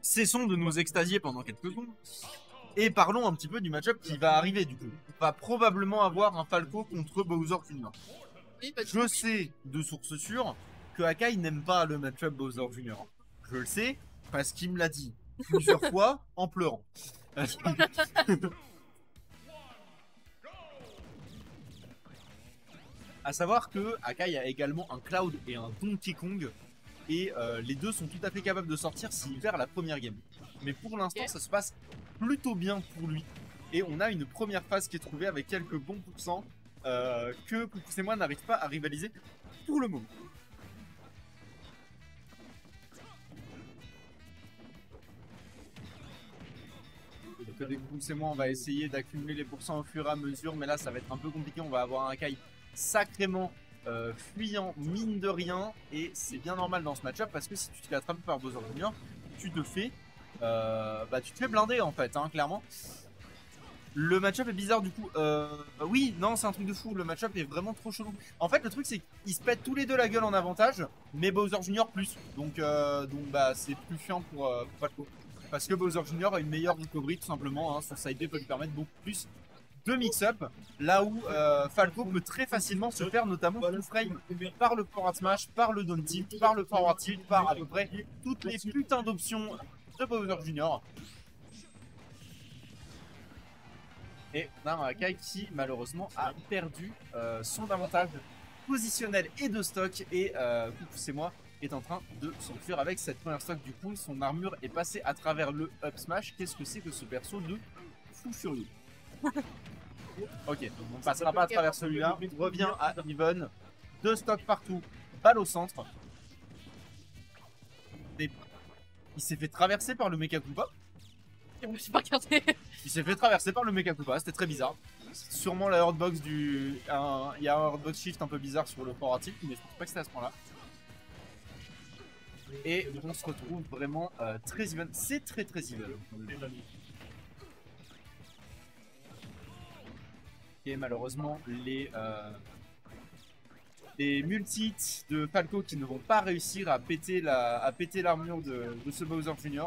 cessons de nous extasier pendant quelques secondes et parlons un petit peu du match-up qui va arriver du coup. On va probablement avoir un Falco contre Bowser Jr. Oui, bah, Je sais de sources sûres que Akai n'aime pas le match-up Bowser Jr. Je le sais parce qu'il me l'a dit plusieurs fois en pleurant. À savoir que Akai a également un Cloud et un Donkey Kong. Et les deux sont tout à fait capables de sortir s'il perd la première game. Mais pour l'instant, ça se passe plutôt bien pour lui. Et on a une première phase qui est trouvée avec quelques bons pourcents que Poucous et moi n'arrivent pas à rivaliser pour le moment. Donc, Poucous et moi, on va essayer d'accumuler les pourcents au fur et à mesure. Mais là, ça va être un peu compliqué. On va avoir un Akai sacrément fuyant, mine de rien, et c'est bien normal dans ce match-up parce que si tu te fais attraper par Bowser Jr., tu te fais blinder en fait, hein, clairement. Le match-up est bizarre du coup. Oui, non, c'est un truc de fou. Le match-up est vraiment trop chelou. En fait, le truc c'est qu'ils se pètent tous les deux la gueule en avantage, mais Bowser Jr. plus. Donc bah, c'est plus chiant pour Falco. Parce que Bowser Jr. a une meilleure recovery tout simplement. Hein. Son side B peut lui permettre beaucoup plus de mix-up, là où Falco peut très facilement se faire notamment full frame par le forward smash, par le down tilt, par le forward tilt, par à peu près toutes les putains d'options de Bowser Jr. Et on a un Akai qui malheureusement a perdu son avantage positionnel et de stock, et Poucous et moi est en train de s'enfuir avec cette première stock. Du coup son armure est passée à travers le up smash. Qu'est-ce que c'est que ce perso de fou furieux? Ok, donc on passera pas à travers celui-là. On revient à Even. Deux stocks partout. Balle au centre. Et il s'est fait traverser par le Mecha Koopa. Je me suis pas regardé. Il s'est fait traverser par le Mecha Koopa. C'était très bizarre. Sûrement la hurtbox du. Il y a un hurtbox shift un peu bizarre sur le forward tilt, mais je pense pas que c'était à ce point-là. Et on se retrouve vraiment très even. C'est très even. Et malheureusement, les multi de Falco qui ne vont pas réussir à péter l'armure de ce Bowser Jr.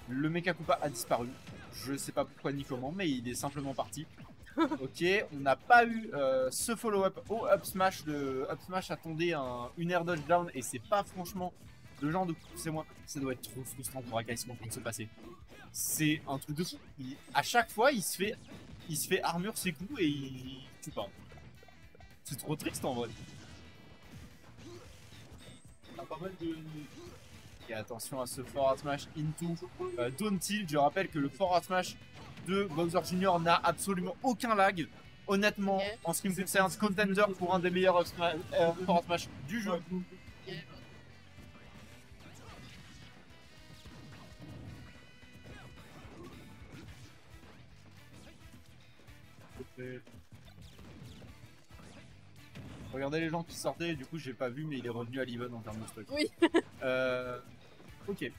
Le Mecha Koopa a disparu. Je sais pas pourquoi ni comment, mais il est simplement parti. Ok, on n'a pas eu ce follow-up au up smash. Le up smash attendait une air dodge down et c'est pas franchement le genre de coup. C'est moi, ça doit être trop frustrant pour Akai ce qui est en train de se passer. C'est un truc de fou. À chaque fois, il se fait armure ses coups et il tue pas. C'est trop triste en vrai. On a pas mal de... Et attention à ce forward smash into down tilt. Je rappelle que le forward smash de Bowser Jr. n'a absolument aucun lag. Honnêtement, en ce qui me concerne, contender pour un des meilleurs forward smash du jeu. Regardez les gens qui sortaient, du coup j'ai pas vu, mais il est revenu à l'event en termes de stock. Oui. Ok.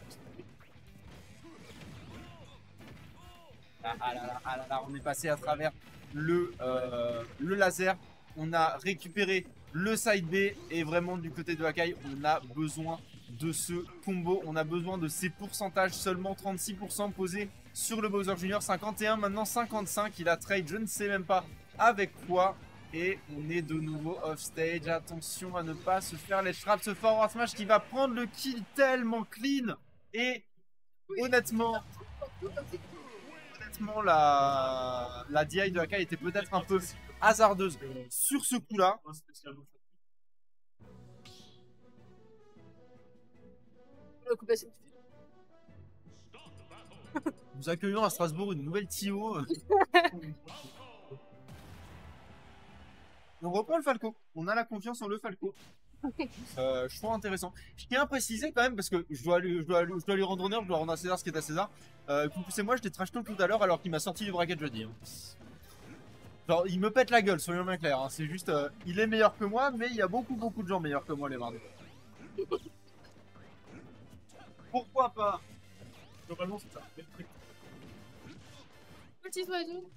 Là, on est passé à travers le laser. On a récupéré le side B, et vraiment du côté de Akai, on a besoin de ce combo. On a besoin de ces pourcentages. Seulement 36% posés sur le Bowser Jr. 51, maintenant 55. Il a trade, je ne sais même pas avec quoi. Et on est de nouveau off stage. Attention à ne pas se faire les traps. Ce forward smash qui va prendre le kill tellement clean. Et honnêtement, la DI de Akai était peut-être un peu hasardeuse sur ce coup-là. Nous accueillons à Strasbourg une nouvelle TIO. On reprend le Falco. On a la confiance en le Falco. Choix intéressant. Je tiens à préciser quand même, parce que je dois lui rendre honneur, je dois rendre à César ce qui est à César. Poucous et moi, je t'ai trash talk tout à l'heure alors qu'il m'a sorti du bracket jeudi. Hein. Genre, il me pète la gueule, soyons bien clairs. Hein. C'est juste, il est meilleur que moi, mais il y a beaucoup de gens meilleurs que moi, les mardis. Pourquoi pas? Globalement, c'est ça. Petit oiseau.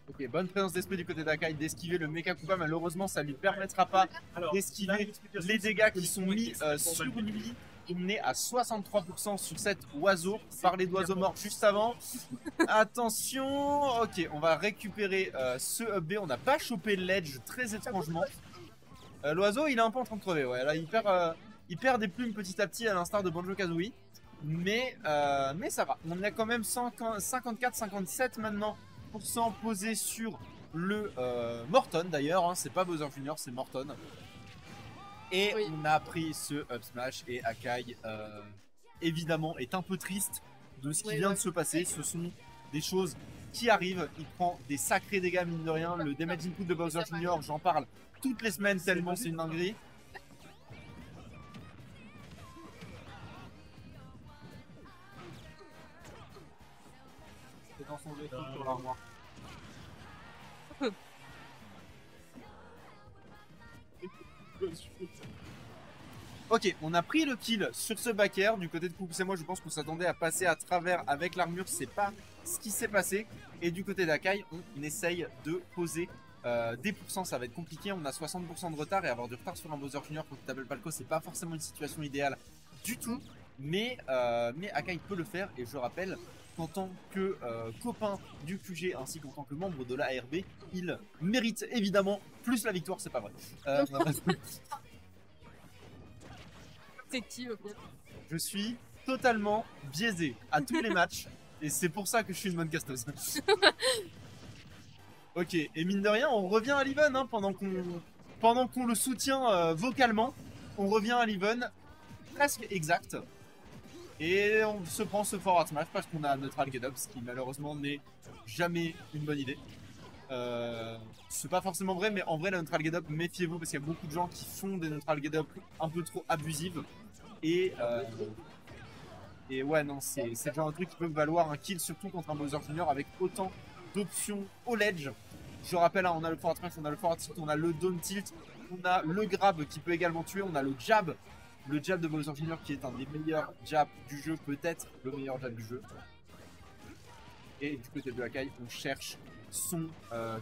Ok, bonne présence d'esprit du côté d'Akai d'esquiver le Mecha Koopa. Malheureusement, ça lui permettra pas d'esquiver les dégâts qui sont mis sur lui. On est à 63% sur cet oiseau. Parler d'oiseau mort juste avant. Attention. Ok, on va récupérer ce up B. On n'a pas chopé le ledge très étrangement. L'oiseau, il est un peu en train de crever. Ouais, là, il perd des plumes petit à petit à l'instar de Banjo-Kazooie. Mais ça va. On a quand même 54-57 maintenant % posé sur le Morton d'ailleurs. Hein. C'est pas Bowser Jr., c'est Morton. Et Oui. on a pris ce up smash et Akai évidemment est un peu triste de ce qui vient de se passer. Ce sont des choses qui arrivent. Il prend des sacrés dégâts mine de rien. Le damage input de Bowser Jr., j'en parle toutes les semaines tellement c'est une dinguerie. C'est dans son vaisseau sur l'armoire. Ok, on a pris le kill sur ce back air. Du côté de Coucou c'est moi, je pense qu'on s'attendait à passer à travers avec l'armure. C'est pas ce qui s'est passé. Et du côté d'Akai, on essaye de poser des pourcents. Ça va être compliqué. On a 60% de retard et avoir du retard sur un Bowser Jr. quand tu t'appelles Palco, c'est pas forcément une situation idéale du tout. Mais Akai peut le faire. Et je rappelle qu'en tant que copain du QG ainsi qu'en tant que membre de l'ARB, il mérite évidemment plus la victoire. C'est pas vrai. C'est qui au pire? Je suis totalement biaisé à tous les matchs et c'est pour ça que je suis une bonne casteuse. Ok, et mine de rien, on revient à l'even hein, pendant qu'on le soutient vocalement. On revient à l'even presque exact. Et on se prend ce forward smash parce qu'on a neutral get up, ce qui malheureusement n'est jamais une bonne idée. C'est pas forcément vrai, mais en vrai la neutral get up, méfiez-vous parce qu'il y a beaucoup de gens qui font des neutral get up un peu trop abusives. Et ouais, non, c'est le genre de truc qui peut valoir un kill, surtout contre un Bowser Jr. avec autant d'options au ledge. Je rappelle, hein, on a le forward smash, on a le forward tilt, on a le down tilt, on a le grab qui peut également tuer, on a le jab de Bowser Jr. qui est un des meilleurs jabs du jeu, peut-être le meilleur jab du jeu. Et du côté de Akai, on cherche son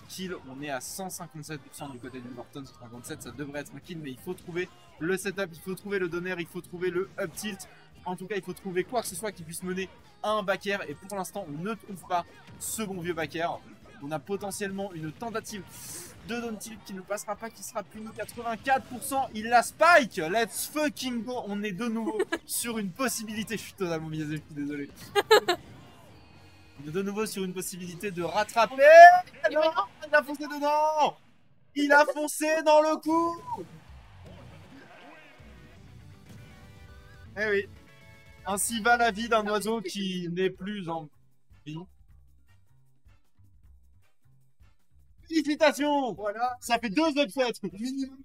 kill. On est à 157% du côté du Morton, 157, ça devrait être un kill, mais il faut trouver le setup, il faut trouver le donner, il faut trouver le up tilt. En tout cas, il faut trouver quoi que ce soit qui puisse mener à un back air. Et pour l'instant, on ne trouve pas ce bon vieux back air. On a potentiellement une tentative de down tilt qui ne passera pas, qui sera puni 84%. Il la spike. Let's fucking go. On est de nouveau sur une possibilité. Je suis totalement biaisé, je suis désolé. On est de nouveau sur une possibilité de rattraper. Non, il a foncé dedans. Il a foncé dans le coup. Eh oui. Ainsi va la vie d'un oiseau qui n'est plus en vie. Félicitations. Voilà. Ça fait 2 upsets. Minimum.